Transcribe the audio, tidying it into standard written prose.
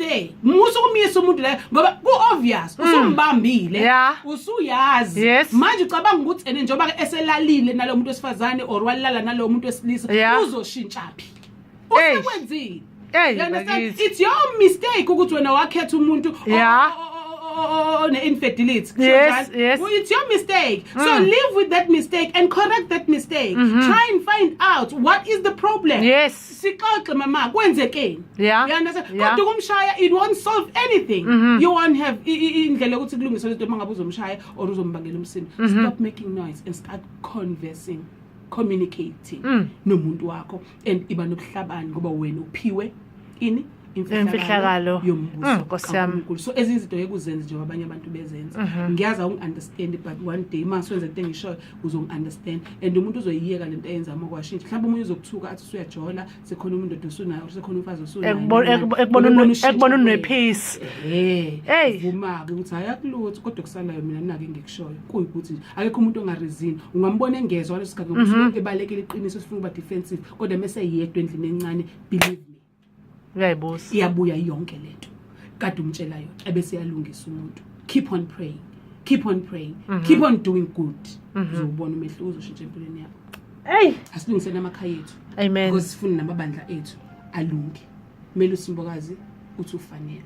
there musukumisa umuntu la ngoba ku obvious usumbambile usuyazi manje ucabanga ukuthi ene njengoba ke eselalile nalo muntu wesifazane or walala nalo muntu wesilisa uzoshintshapi usekwenzile it's your mistake ukuthi wena wakhetha umuntu infidelity. Yes. Well, it's your mistake. So live with that mistake and correct that mistake. Try and find out what is the problem. Yes. Sixoxe mama, kwenzekeni. You understand? Kodwa kumshaya it won't solve anything. You won't have indlela ukuthi kulungiswe into mangabe uzomshaya or uzombangela umsindo. Stop making noise and start conversing, communicating nomuntu wakho and iba nobuhlabani ngoba wena uphiwe ini imfihlakalo yombuso so ezinto ekuzenza nje abanye abantu bezenza ngiyaza ungiunderstand but one day mase wenza into engisho uzongiunderstand and umuntu uzoyiyeka lento eyenza amakwashintsha mhlawumbe umuntu uzokuthuka athi usuyajola sekhona umuntu odusunayo sekhona umfazi osunayo ekubona unepeace vuma ukuthi ayakulutho kodwa kusalayo mina nake ngikushoyo kuyikuthi akekho umuntu ongarizini ungambona engezwe walesikhathi ukuthi ebalekile iqiniso sifuna uba defensive kodwa mase yedwa endlini encane believe uyayibuza iyabuya yonke lento kade umtshela yona ebese yalungisa umuntu keep on praying keep on doing good uzobona umehluko uzoshintsha empilweni yakho asilungiseni amakhaya ethu amen because sifuna namabandla ethu alunge kumele usimbokazi uthi ufanele